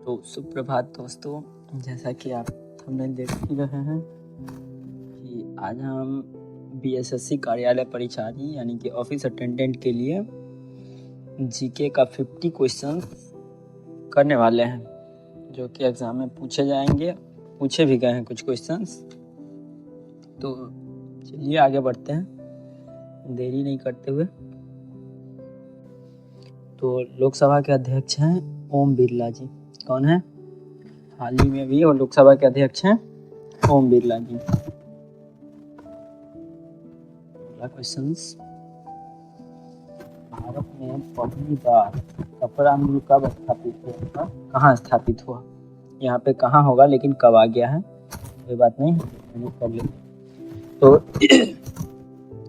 तो सुप्रभात दोस्तों, जैसा कि आप हमने देख ही रहे हैं कि आज हम बीएसएससी कार्यालय परिचारी यानी कि ऑफिस अटेंडेंट के लिए जीके का 50 क्वेश्चन करने वाले हैं, जो कि एग्ज़ाम में पूछे जाएंगे। पूछे भी गए हैं कुछ क्वेश्चंस। तो चलिए आगे बढ़ते हैं देरी नहीं करते हुए। तो लोकसभा के अध्यक्ष हैं ओम बिरला जी। कौन है? हाल ही में भी और लोकसभा के अध्यक्ष हैं ओम बिरला जी। अगला क्वेश्चंस, भारत में पहली बार कपड़ा मिल कब स्थापित हुआ? कहाँ स्थापित हुआ? यहाँ पे कहाँ होगा लेकिन कब आ गया है, कोई बात नहीं, कर लेते। तो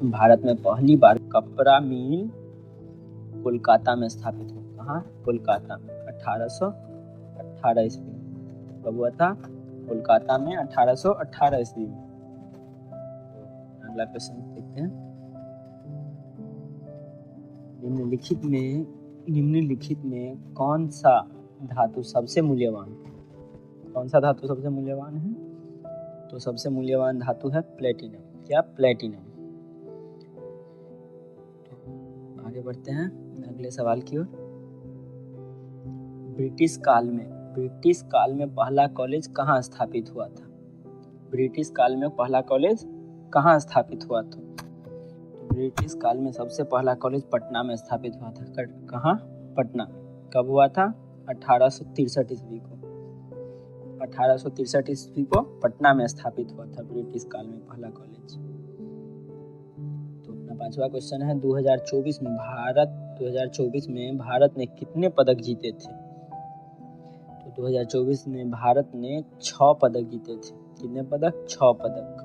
भारत में पहली बार कपड़ा मिल कोलकाता में स्थापित हुआ। कहाँ? कोलकाता में 1818 ईस्वी में। कब हुआ था? कोलकाता में 1818 ईस्वी में। अगला क्वेश्चन देखते हैं। निम्नलिखित में कौन सा धातु सबसे मूल्यवान? कौन सा धातु सबसे मूल्यवान है? तो सबसे मूल्यवान धातु है प्लेटिनम। क्या? प्लेटिनम। तो आगे बढ़ते हैं अगले सवाल की ओर। ब्रिटिश काल में पहला कॉलेज कहाँ स्थापित हुआ था? ब्रिटिश काल में पहला कॉलेज कहाँ स्थापित हुआ था? ब्रिटिश काल में सबसे पहला कॉलेज पटना में स्थापित हुआ था। कहाँ? पटना। कब हुआ था? 1863 ईस्वी को। 1863 ईस्वी को पटना में स्थापित हुआ था ब्रिटिश काल में पहला कॉलेज। तो अपना पांचवा क्वेश्चन है 2024 में भारत ने कितने पदक जीते थे? तो 2024 में भारत ने 6 पदक जीते थे। कितने पदक? 6 पदक।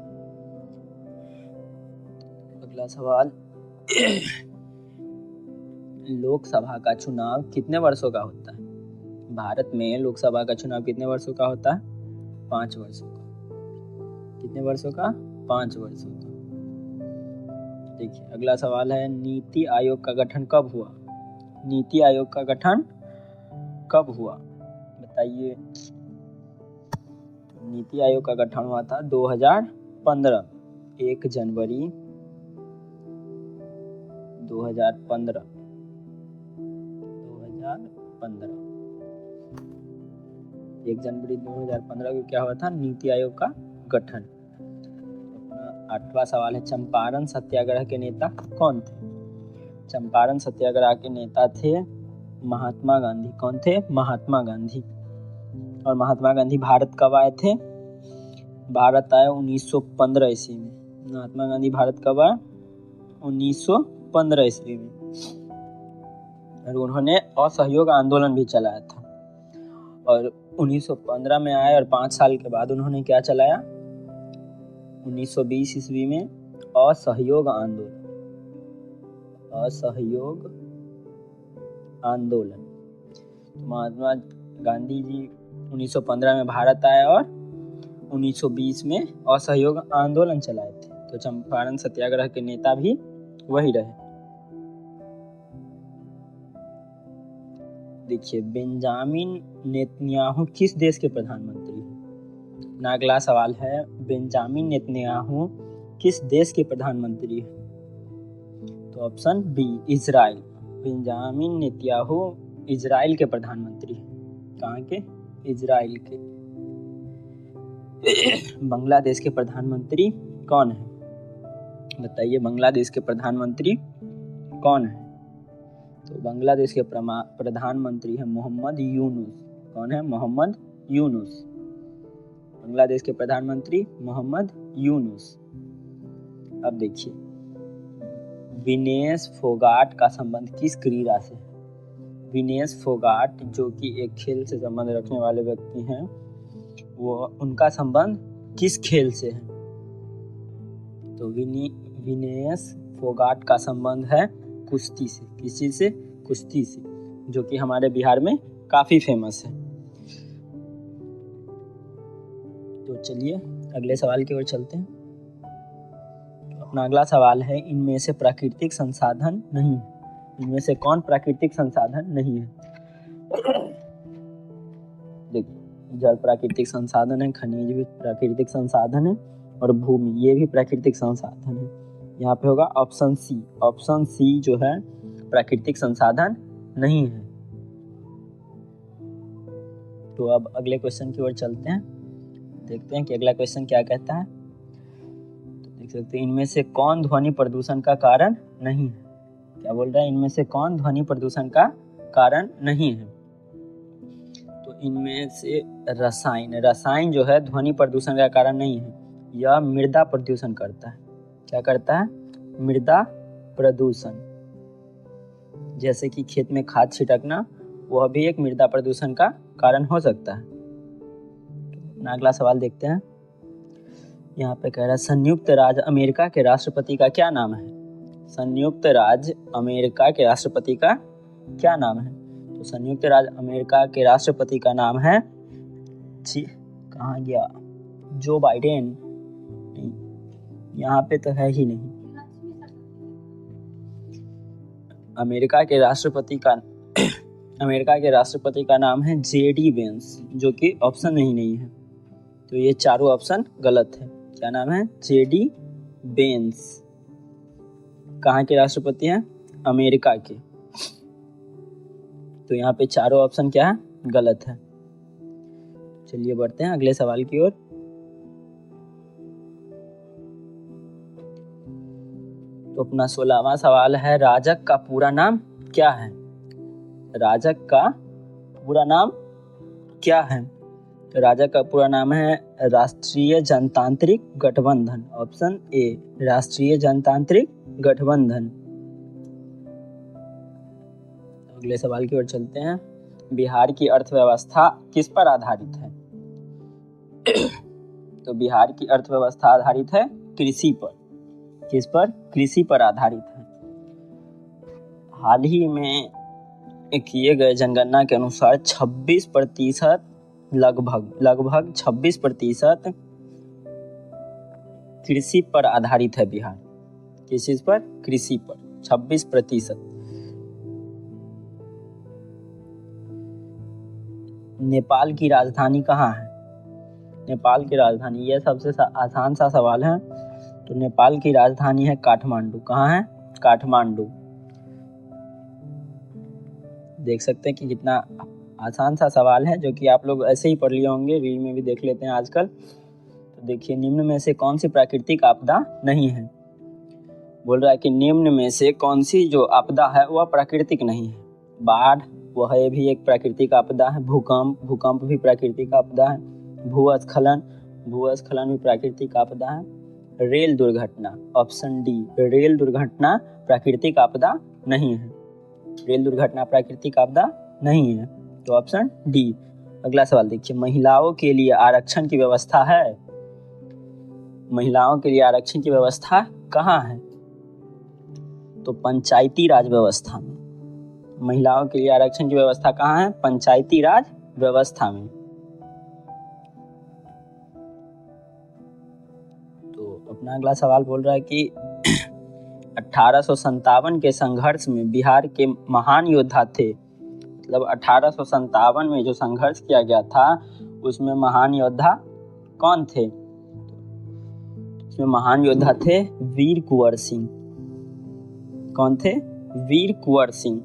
अगला सवाल, लोकसभा का चुनाव कितने वर्षों का होता है? भारत में लोकसभा का चुनाव कितने वर्षों का होता है? 5 वर्षों का। कितने वर्षों का? 5 वर्षों का। देखिए अगला सवाल है, नीति आयोग का गठन कब हुआ? नीति आयोग का गठन कब हुआ बताइए। नीति आयोग का गठन हुआ था 2015, 1 जनवरी 2015। 1 जनवरी 2015 को क्या हुआ था? नीति आयोग का गठन। अपना 8वां सवाल है, चंपारण सत्याग्रह के नेता कौन थे? चंपारण सत्याग्रह के नेता थे महात्मा गांधी। कौन थे? महात्मा गांधी। और महात्मा गांधी भारत कब आए थे? भारत आए 1915 ईस्वी में। महात्मा गांधी भारत कब आए? 1915 ईस्वी में। और उन्होंने असहयोग आंदोलन भी चलाया था। और 1915 में आए और 5 साल के बाद उन्होंने क्या चलाया? 1920 ईस्वी में असहयोग आंदोलन। असहयोग आंदोलन। महात्मा गांधी जी 1915 में भारत आए और 1920 में असहयोग आंदोलन चलाए थे। तो चंपारण सत्याग्रह के नेता भी वही रहे। देखिए, बेंजामिन नेतन्याहू किस देश के प्रधानमंत्री हैं? अगला सवाल है, बेंजामिन नेतन्याहू किस देश के प्रधानमंत्री हैं? तो option B, Israel. Benjamin Netanyahu Israel के प्रधानमंत्री हैं। कहाँ के? इजराइल के। बांग्लादेश के प्रधानमंत्री कौन है? बताइए, बांग्लादेश के प्रधानमंत्री कौन है? तो बांग्लादेश के प्रधानमंत्री है मोहम्मद यूनुस। कौन है? मोहम्मद यूनुस। बांग्लादेश के प्रधानमंत्री मोहम्मद यूनुस। अब देखिए, विनेश फोगाट का संबंध किस क्रीड़ा से है? विनेश फोगाट जो कि एक खेल से संबंध रखने वाले व्यक्ति हैं, वो उनका संबंध किस खेल से है? तो विनेश फोगाट का संबंध है कुश्ती से। किस चीज से? कुश्ती से, जो कि हमारे बिहार में काफी फेमस है। तो चलिए अगले सवाल की ओर चलते हैं। अपना अगला सवाल है, इनमें से प्राकृतिक संसाधन नहीं है। इनमें से कौन प्राकृतिक संसाधन नहीं है? देखो जल प्राकृतिक संसाधन है, खनिज भी प्राकृतिक संसाधन है, और भूमि ये भी प्राकृतिक संसाधन है। यहाँ पे होगा ऑप्शन सी। ऑप्शन सी जो है प्राकृतिक संसाधन नहीं है। तो अब अगले क्वेश्चन की ओर चलते हैं, देखते हैं कि अगला क्वेश्चन क्या कहता है। तो देख सकते हैं इनमें से कौन ध्वनि प्रदूषण का कारण नहीं है। क्या बोल रहा है, इनमें से कौन ध्वनि प्रदूषण का कारण नहीं है। तो इनमें से रसायन जो है ध्वनि प्रदूषण का कारण नहीं है। यह मृदा प्रदूषण करता है। क्या करता है, मृदा प्रदूषण। जैसे कि खेत में खाद छिड़कना, वह भी एक मृदा प्रदूषण का कारण हो सकता है। अगला सवाल देखते हैं। यहाँ पे कह रहा है संयुक्त राज्य अमेरिका के राष्ट्रपति का क्या नाम है। संयुक्त राज्य अमेरिका के राष्ट्रपति का क्या नाम है। तो संयुक्त राज्य अमेरिका के राष्ट्रपति का नाम है कहाँ गया, जो बाइडेन। यहाँ पे तो है ही नहीं। अमेरिका के राष्ट्रपति का नाम है जेडी वेंस, जो कि ऑप्शन नहीं है। तो ये चारों ऑप्शन गलत है। क्या नाम है, जेडी वेंस। कहाँ के राष्ट्रपति हैं, अमेरिका के। तो यहाँ पे चारों ऑप्शन क्या है, गलत है। चलिए बढ़ते हैं अगले सवाल की ओर। तो अपना 16वां सवाल है, राजग का पूरा नाम क्या है। राजग का पूरा नाम क्या है। तो राजग का पूरा नाम है राष्ट्रीय जनतांत्रिक गठबंधन। ऑप्शन ए, राष्ट्रीय जनतांत्रिक गठबंधन। अगले सवाल की ओर चलते हैं। बिहार की अर्थव्यवस्था किस पर आधारित है। तो बिहार की अर्थव्यवस्था आधारित है कृषि पर। किस पर, कृषि पर आधारित है। हाल ही में किए गए जनगणना के अनुसार 26% लगभग 26% कृषि पर आधारित है बिहार। किस चीज पर, कृषि पर 26%। नेपाल की राजधानी कहाँ है। नेपाल की राजधानी, यह सबसे आसान सा सवाल है। तो नेपाल की राजधानी है काठमांडू। कहाँ है, काठमांडू। देख सकते हैं कि कितना आसान सा सवाल है, जो कि आप लोग ऐसे ही पढ़ लिए होंगे, रील में भी देख लेते हैं आजकल। तो देखिए, निम्न में से कौन सी प्राकृतिक आपदा नहीं है। बोल रहा है कि निम्न में से कौन सी जो आपदा है वह प्राकृतिक नहीं है। बाढ़, वह भी एक प्राकृतिक आपदा है। भूकंप भी प्राकृतिक आपदा है। भूस्खलन भी प्राकृतिक आपदा है। रेल दुर्घटना, ऑप्शन डी, रेल दुर्घटना प्राकृतिक आपदा नहीं है। रेल दुर्घटना प्राकृतिक आपदा नहीं है, तो ऑप्शन डी। अगला सवाल देखिए, महिलाओं के लिए आरक्षण की व्यवस्था है। महिलाओं के लिए आरक्षण की व्यवस्था कहाँ है। तो पंचायती राज व्यवस्था में। महिलाओं के लिए आरक्षण की व्यवस्था कहाँ है, पंचायती राज व्यवस्था में। तो अपना अगला सवाल बोल रहा है कि 1857 के संघर्ष में बिहार के महान योद्धा थे। मतलब 1857 में जो संघर्ष किया गया था उसमें महान योद्धा कौन थे। उसमें महान योद्धा थे वीर कुंवर सिंह। कौन थे, वीर कुंवर सिंह।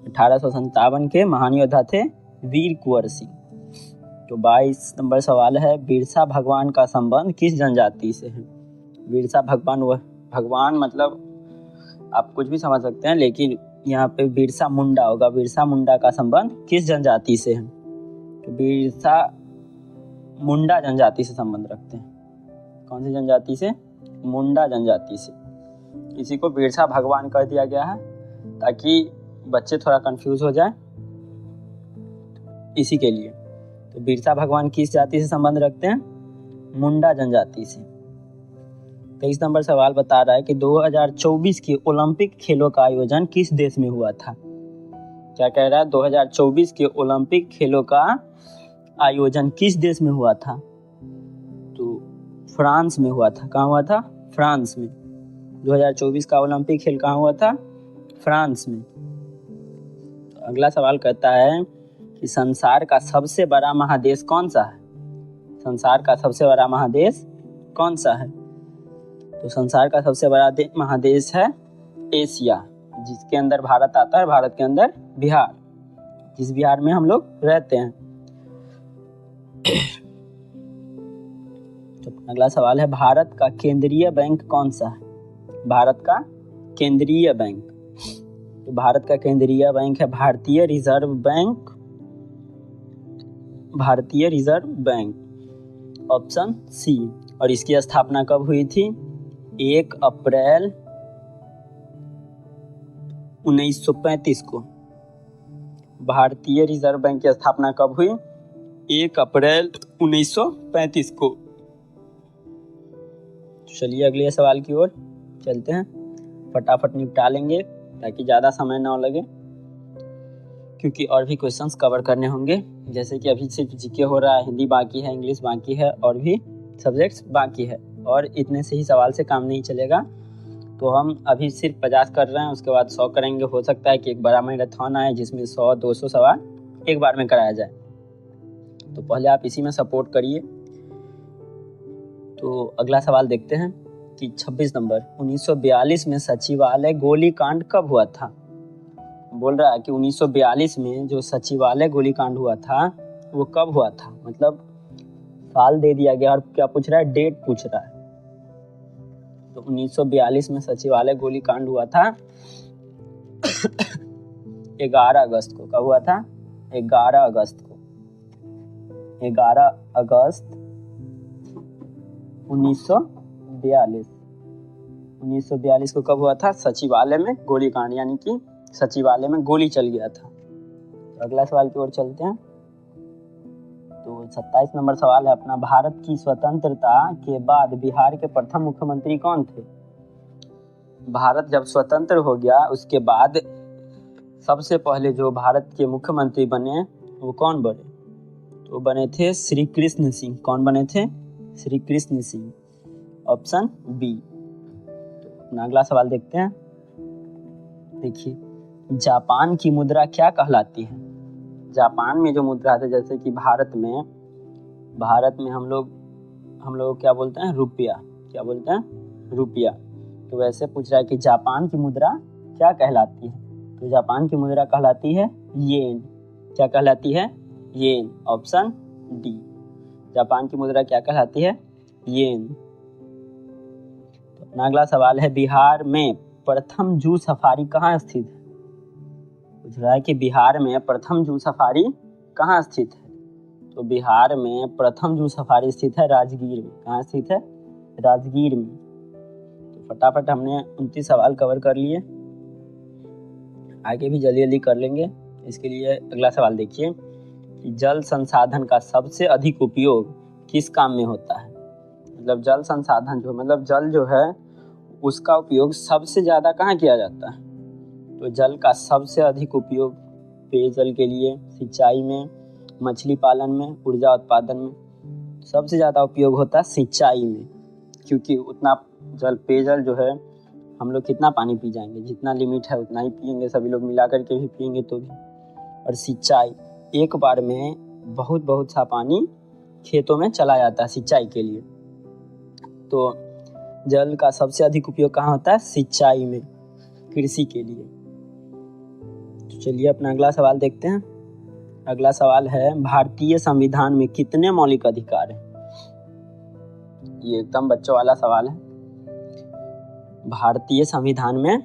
1857 के महान योद्धा थे वीर कुंवर सिंह। तो 22 नंबर सवाल है, बिरसा भगवान का संबंध किस जनजाति से है। बिरसा भगवान मतलब आप कुछ भी समझ सकते हैं, लेकिन यहाँ पे बिरसा मुंडा होगा। बिरसा मुंडा का संबंध किस जनजाति से है। तो बिरसा मुंडा जनजाति से संबंध रखते हैं। कौन सी जनजाति से, मुंडा जनजाति से। इसी को बिरसा भगवान कर दिया गया है ताकि बच्चे थोड़ा कंफ्यूज हो जाए, इसी के लिए। तो बिरसा भगवान किस जाति से संबंध रखते हैं, मुंडा जनजाति से। 23 नंबर सवाल बता रहा है कि 2024 के ओलंपिक खेलों का आयोजन किस देश में हुआ था। क्या कह रहा है, 2024 के ओलंपिक खेलों का आयोजन किस देश में हुआ था। तो फ्रांस में हुआ था। कहाँ हुआ था, फ्रांस में। 2024 का ओलंपिक खेल कहाँ हुआ था, फ्रांस में। तो अगला सवाल कहता है कि संसार का सबसे बड़ा महादेश कौन सा है? संसार का सबसे बड़ा महादेश कौन सा है? तो संसार का सबसे बड़ा महादेश है एशिया, जिसके अंदर भारत आता है, भारत के अंदर बिहार, जिस बिहार में हम लोग रहते हैं। तो अगला सवाल है, भारत का केंद्रीय बैंक कौन सा है? भारत का केंद्रीय बैंक, तो भारत का केंद्रीय बैंक है भारतीय रिजर्व बैंक। भारतीय रिजर्व बैंक, ऑप्शन सी। और इसकी स्थापना कब हुई थी? 1 अप्रैल 1935 को। भारतीय रिजर्व बैंक की स्थापना कब हुई? 1 अप्रैल 1935 को। चलिए अगले सवाल की ओर चलते हैं, फटाफट निपटा लेंगे ताकि ज़्यादा समय ना लगे, क्योंकि और भी क्वेश्चंस कवर करने होंगे। जैसे कि अभी सिर्फ जीके हो रहा है, हिंदी बाकी है, इंग्लिश बाकी है, और भी सब्जेक्ट्स बाकी है, और इतने से ही सवाल से काम नहीं चलेगा। तो हम अभी सिर्फ 50 कर रहे हैं, उसके बाद 100 करेंगे। हो सकता है कि एक बड़ा मैराथन आए जिसमें 100-200 सवाल एक बार में कराया जाए, तो पहले आप इसी में सपोर्ट करिए। तो अगला सवाल देखते हैं कि 26 नंबर, 1942 में सचिवालय गोलीकांड कब हुआ था? बोल रहा है कि 1942 में जो सचिवालय गोलीकांड हुआ था वो कब हुआ था, मतलब साल दे दिया गया और क्या पूछ रहा है? डेट पूछ रहा है। तो 1942 में सचिवालय गोलीकांड हुआ था 11 अगस्त को। कब हुआ था? 11 अगस्त को। 11 अगस्त 1942। 1942 को कब हुआ था? सचिवालय में गोलीकांड, यानी कि सचिवालय में गोली चल गया था। तो अगला सवाल की ओर चलते हैं। तो 27 नंबर सवाल है अपना, भारत की स्वतंत्रता के बाद बिहार के प्रथम मुख्यमंत्री कौन थे? भारत जब स्वतंत्र हो गया उसके बाद सबसे पहले जो भारत के मुख्यमंत्री बने वो कौन बने? तो बने थे श्री कृष्ण सिंह। कौन बने थे? Shri Krishna Singh, option B. तो अगला सवाल देखते हैं। देखिए, जापान की मुद्रा क्या कहलाती है? जापान में जो मुद्रा है, जैसे कि भारत में हम लोग क्या बोलते हैं? रुपया। क्या बोलते हैं? रुपया। तो वैसे पूछ रहा है कि जापान की मुद्रा क्या कहलाती है? तो जापान की मुद्रा कहलाती है येन। क्या कहलाती है? येन, ऑप्शन डी। जापान की मुद्रा क्या कहलाती है? येन। तो अगला सवाल है, बिहार में प्रथम जू सफारी कहाँ स्थित है? पूछ रहा है कि बिहार में प्रथम जू सफारी कहाँ स्थित है? तो बिहार में प्रथम जू सफारी स्थित है राजगीर में। कहाँ स्थित है? राजगीर में। तो फटाफट हमने 29 सवाल कवर कर लिए, आगे भी जल्दी जल्दी कर लेंगे। इसके लिए अगला सवाल देखिए कि जल संसाधन का सबसे अधिक उपयोग किस काम में होता है? मतलब जल संसाधन जो, मतलब जल जो है उसका उपयोग सबसे ज़्यादा कहाँ किया जाता है? तो जल का सबसे अधिक उपयोग पेयजल के लिए, सिंचाई में, मछली पालन में, ऊर्जा उत्पादन में। सबसे ज़्यादा उपयोग होता है सिंचाई में, क्योंकि उतना जल, पेयजल जो है, हम लोग कितना पानी पी जाएंगे? जितना लिमिट है उतना ही पिएंगे, सभी लोग मिला करके भी पिएंगे तो भी। और सिंचाई, एक बार में बहुत सा पानी खेतों में चला जाता है सिंचाई के लिए। तो जल का सबसे अधिक उपयोग कहाँ होता है? सिंचाई में, कृषि के लिए। तो चलिए अपना अगला सवाल देखते हैं। अगला सवाल है, भारतीय संविधान में कितने मौलिक अधिकार हैं? ये एकदम बच्चों वाला सवाल है। भारतीय संविधान में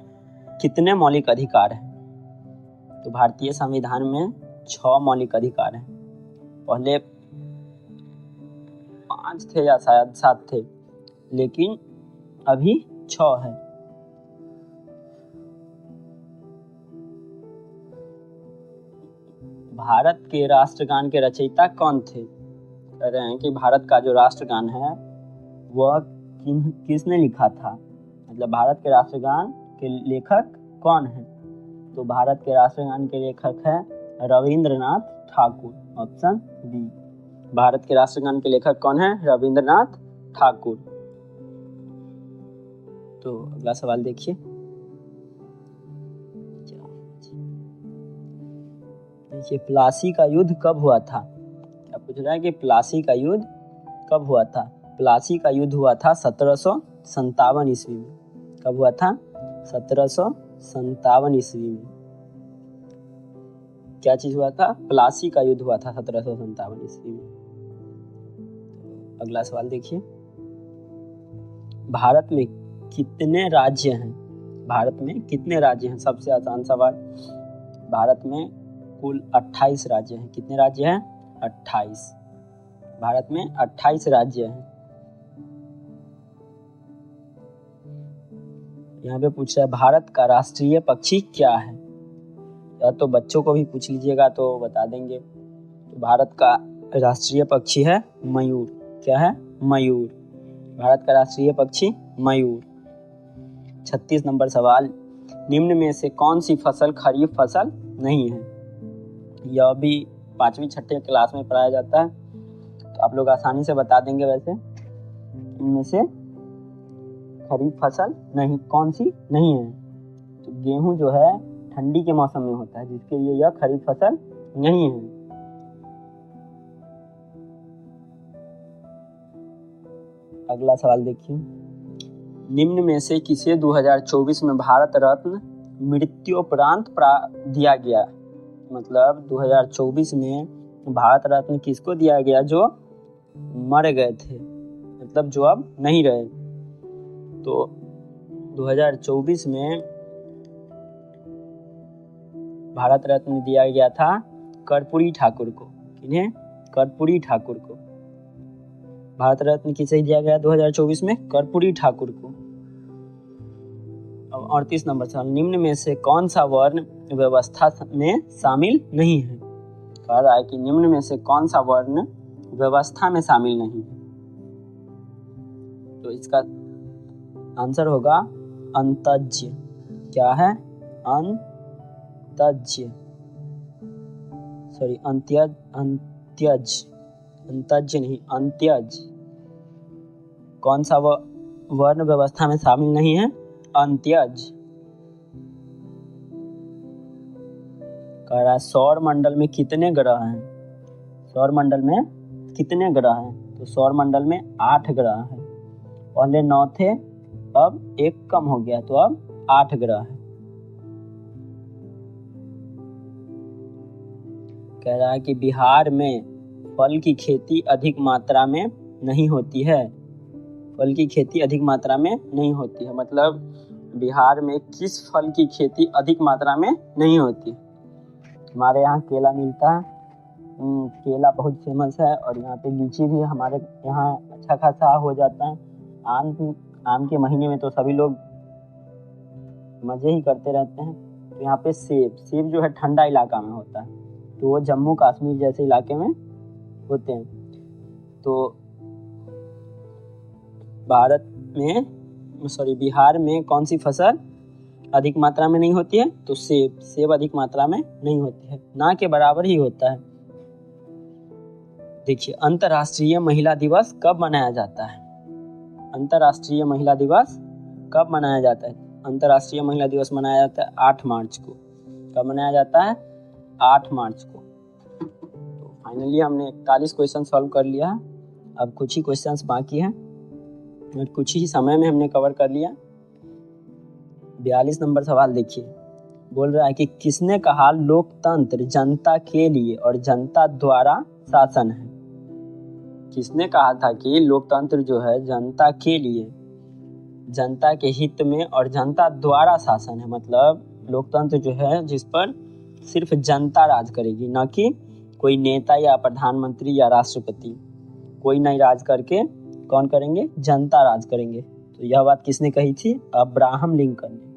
कितने मौलिक अधिकार हैं? तो भारतीय संविधान में 6 मौलिक अधिकार हैं। पहले 5 थे या शायद 7 थे, लेकिन अभी 6 है। भारत के राष्ट्रगान के रचयिता कौन थे? कह रहे हैं कि भारत का जो राष्ट्रगान है वह किसने लिखा था? मतलब भारत के राष्ट्रगान के लेखक कौन है? तो भारत के राष्ट्रगान के लेखक है रविंद्रनाथ ठाकुर, ऑप्शन बी। भारत के राष्ट्रगान के लेखक कौन है? रविंद्रनाथ ठाकुर। तो अगला सवाल देखिए। देखिए प्लासी का युद्ध कब हुआ था? क्या पूछ रहा है कि प्लासी का युद्ध कब हुआ था? प्लासी का युद्ध हुआ था 1757 ईस्वी में। कब हुआ था? 1757 ईस्वी में। क्या चीज हुआ था? प्लासी का युद्ध हुआ था 1757 ईस्वी में। अगला सवाल देखिए, भारत में कितने राज्य हैं? भारत में कितने राज्य हैं? सबसे आसान सवाल। भारत में कुल 28 राज्य हैं। कितने राज्य हैं? 28। भारत में 28 राज्य हैं। यहाँ पे पूछ रहा है भारत का राष्ट्रीय पक्षी क्या है? या तो बच्चों को भी पूछ लीजिएगा तो बता देंगे। तो भारत का राष्ट्रीय पक्षी है मयूर। क्या है? मयूर। भारत का राष्ट्रीय पक्षी मयूर। 36 नंबर सवाल, निम्न में से कौन सी फसल खरीफ फसल नहीं है? यह भी 5वीं 6वीं क्लास में पढ़ाया जाता है, तो आप लोग आसानी से बता देंगे। वैसे इनमें से खरीफ फसल नहीं, कौन सी नहीं है? तो गेहूं जो है ठंडी के मौसम में होता है, जिसके लिए यह खरीफ फसल नहीं है। अगला सवाल देखिए, निम्न में से किसे 2024 में भारत रत्न मृत्योपरांत दिया गया? मतलब 2024 में भारत रत्न किसको दिया गया जो मर गए थे, मतलब जो अब नहीं रहे? तो 2024 में भारत रत्न दिया गया था कर्पूरी ठाकुर को। किन्हें? कर्पूरी ठाकुर को। भारत रत्न किसे दिया गया 2024 में? कर्पूरी ठाकुर को। अब 38 नंबर सवाल, निम्न में से कौन सा वर्ण व्यवस्था में शामिल नहीं है? कह रहा है कि निम्न में से कौन सा वर्ण व्यवस्था में शामिल नहीं है? तो इसका आंसर होगा अंतज्य। क्या है? अंतज्य, सॉरी अंत्यज, अंत्यज, अंतज्य नहीं, अंत्यज। कौन सा वर्ण व्यवस्था में शामिल नहीं है? अंत्यज। कह रहा है सौर मंडल में कितने ग्रह हैं? सौर मंडल में कितने ग्रह हैं? तो सौर मंडल में 8 ग्रह हैं। पहले 9 थे, अब 1 कम हो गया, तो अब 8 ग्रह हैं। कह रहा है कि बिहार में फल की खेती अधिक मात्रा में नहीं होती है। फल की खेती अधिक मात्रा में नहीं होती है, मतलब बिहार में किस फल की खेती अधिक मात्रा में नहीं होती? हमारे यहाँ केला मिलता है, केला बहुत फेमस है, और यहाँ पे लीची भी हमारे यहाँ अच्छा खासा हो जाता है। आम के महीने में तो सभी लोग मजे ही करते रहते हैं। तो यहाँ पे सेब जो है ठंडा इलाका में होता है, तो वो जम्मू कश्मीर जैसे इलाके में होते हैं। तो बिहार में कौन सी फसल अधिक मात्रा में नहीं होती है? तो सेब अधिक मात्रा में नहीं होती है, ना के बराबर ही होता है। देखिए, अंतर्राष्ट्रीय महिला दिवस कब मनाया जाता है? अंतर्राष्ट्रीय महिला दिवस कब मनाया जाता है? अंतर्राष्ट्रीय महिला दिवस मनाया जाता है 8 मार्च को। कब मनाया जाता है? 8 मार्च को। तो फाइनली हमने 41 क्वेश्चन सॉल्व कर लिया है। अब कुछ ही क्वेश्चंस बाकी हैं और कुछ ही समय में हमने कवर कर लिया। 42 नंबर सवाल देखिए, बोल रहा है कि किसने कहा लोकतंत्र जनता के लिए और जनता द्वारा शासन है? किसने कहा था कि लोकतंत्र जो है जनता के लिए, जनता के हित में और जनता द्वारा शासन है? मतलब लोकतंत्र जो है जिस पर सिर्फ जनता राज करेगी, ना कि कोई नेता या प्रधानमंत्री या राष्ट्रपति, कोई नहीं राज करके कौन करेंगे? जनता राज करेंगे। तो यह बात किसने कही थी? अब्राहम लिंकन ने।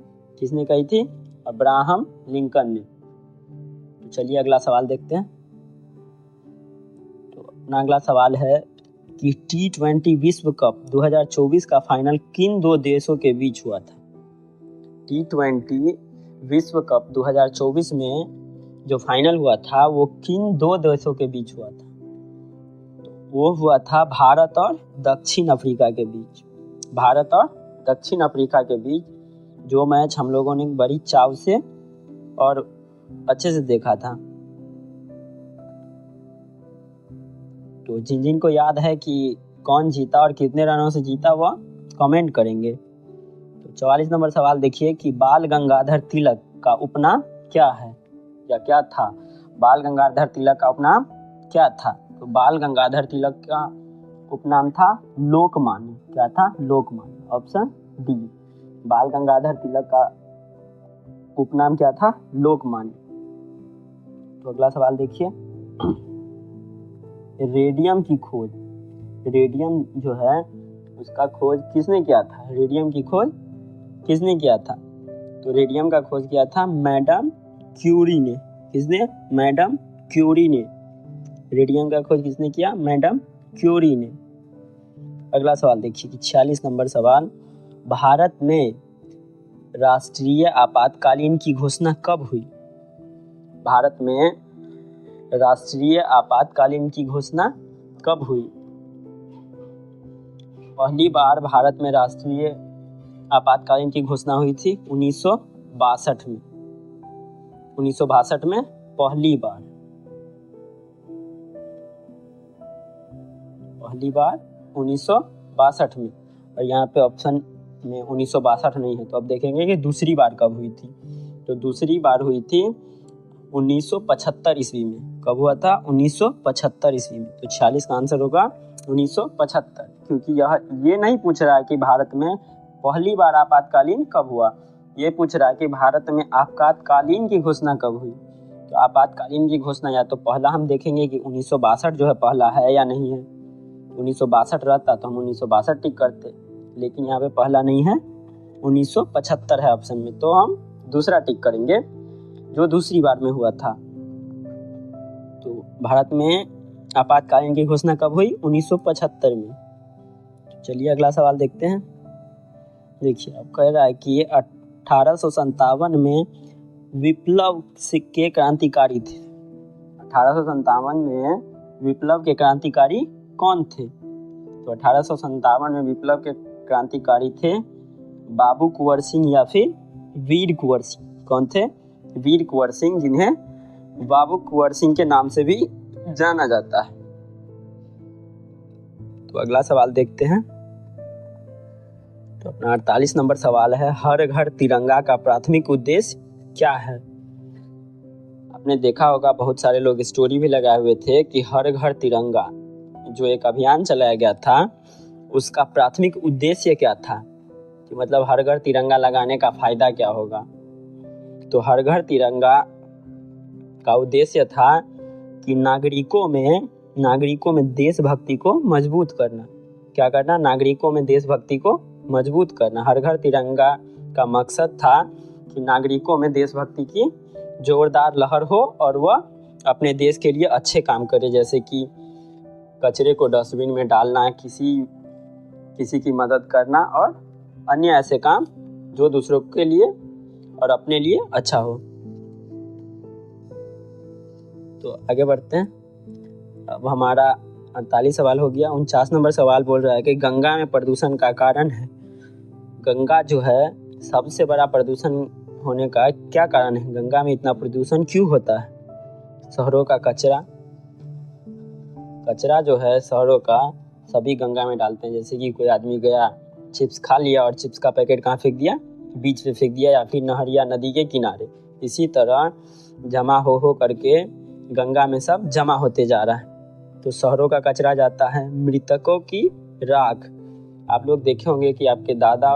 किसने कही थी? अब्राहम लिंकन ने। तो चलिए अगला सवाल देखते हैं। तो अपना अगला सवाल है कि T20 विश्व कप 2024 का फाइनल किन 2 देशों के बीच हुआ था? T20 विश्व कप 2024 में जो फाइनल हुआ था वो किन 2 देशों के बीच हुआ था? वो हुआ था भारत और दक्षिण अफ्रीका के बीच। भारत और दक्षिण अफ्रीका के बीच, जो मैच हम लोगों ने बड़ी चाव से और अच्छे से देखा था। तो जिनको याद है कि कौन जीता और कितने रनों से जीता वह कमेंट करेंगे। तो 44 नंबर सवाल देखिए कि बाल गंगाधर तिलक का उपनाम क्या है या क्या था। बाल गंगाधर तिलक का उपनाम क्या था? तो बाल गंगाधर तिलक का उपनाम था लोकमान्य। क्या था? लोकमान्य। ऑप्शन डी, बाल गंगाधर तिलक का उपनाम क्या था? लोकमान्य। तो अगला सवाल देखिए, रेडियम की खोज, रेडियम जो है उसका खोज किसने किया था? रेडियम की खोज किसने किया था? तो रेडियम का खोज किया था मैडम क्यूरी ने। किसने? मैडम क्यूरी ने। रेडियम का खोज किसने किया? मैडम क्यूरी ने। अगला सवाल देखिए कि 46 नंबर सवाल, भारत में राष्ट्रीय आपातकालीन की घोषणा कब हुई? भारत में राष्ट्रीय आपातकालीन की घोषणा कब हुई? पहली बार भारत में राष्ट्रीय आपातकालीन की घोषणा हुई थी 1962 में। 1962 में पहली बार 1962 में। और यहाँ पे ऑप्शन में 1962 नहीं है, तो अब देखेंगे कि दूसरी बार कब हुई थी। तो दूसरी बार हुई थी 1975 ईस्वी में। कब हुआ था? 1975 ईस्वी में। तो 46 का आंसर होगा 1975, क्योंकि ये नहीं पूछ रहा है कि भारत में पहली बार आपातकालीन कब हुआ, ये पूछ रहा है कि भारत में आपातकालीन की घोषणा कब हुई। तो आपातकालीन की घोषणा या तो पहला हम देखेंगे कि 1962 जो है पहला है या नहीं है। 1962 रहता तो हम 1962 टिक करते, लेकिन यहाँ पे पहला नहीं है, 1975 है ऑप्शन में, तो हम दूसरा टिक करेंगे जो दूसरी बार में हुआ था। तो भारत में आपातकालीन की घोषणा कब हुई? 1975 में। चलिए अगला सवाल देखते हैं। देखिए अब कह रहा है कि ये 1857 में विप्लव के क्रांतिकारी थे। 1857 में विप्लव के क्रांतिकारी कौन थे? तो 1857 में विप्लव के क्रांतिकारी थे बाबू कुंवर सिंह या फिर वीर कुंवर सिंह। कौन थे? वीर कुंवर सिंह, जिन्हें बाबू कुंवर सिंह के नाम से भी जाना जाता है। तो अगला सवाल देखते हैं। तो अपना 48 नंबर सवाल है, हर घर तिरंगा का प्राथमिक उद्देश्य क्या है? आपने देखा होगा बहुत सारे लोग स्टोरी भी लगाए हुए थे कि हर घर तिरंगा जो एक अभियान चलाया गया था उसका प्राथमिक उद्देश्य क्या था, कि मतलब हर घर तिरंगा लगाने का फायदा क्या होगा। तो हर घर तिरंगा का उद्देश्य था कि नागरिकों में देशभक्ति को मजबूत करना। क्या करना? नागरिकों में देशभक्ति को मजबूत करना। हर घर तिरंगा का मकसद था कि नागरिकों में देशभक्ति की जोरदार लहर हो और वह अपने देश के लिए अच्छे काम करे, जैसे कि कचरे को डस्टबिन में डालना, किसी की मदद करना और अन्य ऐसे काम जो दूसरों के लिए और अपने लिए अच्छा हो। तो आगे बढ़ते हैं। अब हमारा 48 सवाल हो गया। 49 नंबर सवाल बोल रहा है कि गंगा में प्रदूषण का कारण है। गंगा जो है सबसे बड़ा प्रदूषण होने का क्या कारण है? गंगा में इतना प्रदूषण क्यों होता है? शहरों का कचरा जो है शहरों का सभी गंगा में डालते हैं। जैसे कि कोई आदमी गया, चिप्स खा लिया और चिप्स का पैकेट कहाँ फेंक दिया? बीच पे फेंक दिया या फिर नहर या नदी के किनारे। इसी तरह जमा हो करके गंगा में सब जमा होते जा रहा है। तो शहरों का कचरा जाता है। मृतकों की राख, आप लोग देखे होंगे कि आपके दादा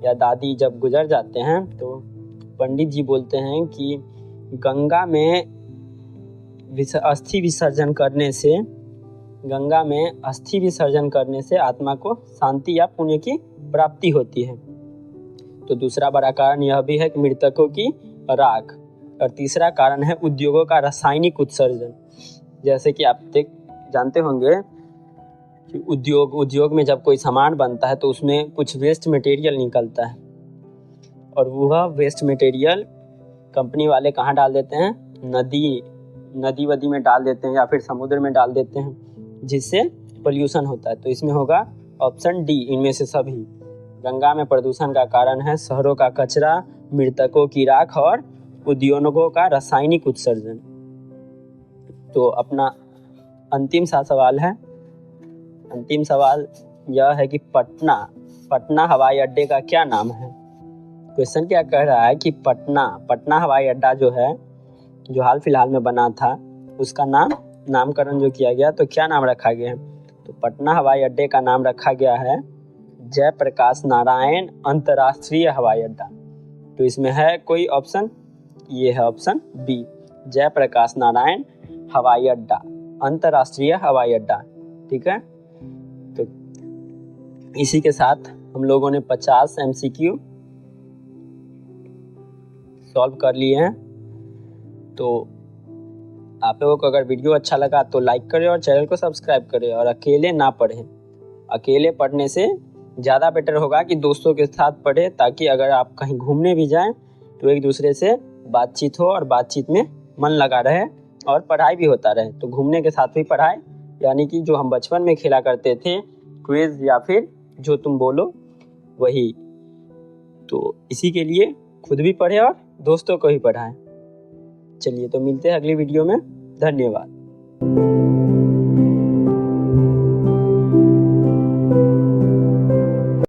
या दादी जब गुजर जाते हैं तो पंडित जी बोलते हैं कि गंगा में अस्थि विसर्जन करने से आत्मा को शांति या पुण्य की प्राप्ति होती है। तो दूसरा बड़ा कारण यह भी है कि मृतकों की राख। और तीसरा कारण है उद्योगों का रासायनिक उत्सर्जन। जैसे कि आप जानते होंगे कि उद्योग में जब कोई सामान बनता है तो उसमें कुछ वेस्ट मटेरियल निकलता है और वह वेस्ट मटेरियल कंपनी वाले कहाँ डाल देते हैं? नदी वदी में डाल देते हैं या फिर समुद्र में डाल देते हैं, जिससे पोल्यूशन होता है। तो इसमें होगा ऑप्शन डी, इनमें से सभी। गंगा में प्रदूषण का कारण है शहरों का कचरा, मृतकों की राख और उद्योगों का रासायनिक उत्सर्जन। तो अपना अंतिम सा सवाल है। अंतिम सवाल यह है कि पटना हवाई अड्डे का क्या नाम है। क्वेश्चन क्या कह रहा है कि पटना हवाई अड्डा जो है, जो हाल फिलहाल में बना था, उसका नामकरण जो किया गया, तो क्या नाम रखा गया है। तो पटना हवाई अड्डे का नाम रखा गया है जयप्रकाश नारायण अंतर्राष्ट्रीय हवाई अड्डा। तो इसमें है कोई ऑप्शन, ये है ऑप्शन बी, जयप्रकाश नारायण हवाई अड्डा, अंतर्राष्ट्रीय हवाई अड्डा। ठीक है, तो इसी के साथ हम लोगों ने 50 MCQ सॉल्व कर लिए हैं। तो आप लोगों को अगर वीडियो अच्छा लगा तो लाइक करें और चैनल को सब्सक्राइब करें, और अकेले ना पढ़ें। अकेले पढ़ने से ज़्यादा बेटर होगा कि दोस्तों के साथ पढ़ें, ताकि अगर आप कहीं घूमने भी जाएं तो एक दूसरे से बातचीत हो और बातचीत में मन लगा रहे और पढ़ाई भी होता रहे। तो घूमने के साथ भी पढ़ाई, यानी कि जो हम बचपन में खेला करते थे क्विज या फिर जो तुम बोलो वही। तो इसी के लिए खुद भी पढ़ें और दोस्तों को भी पढ़ाएं। चलिए, तो मिलते हैं अगली वीडियो में। धन्यवाद।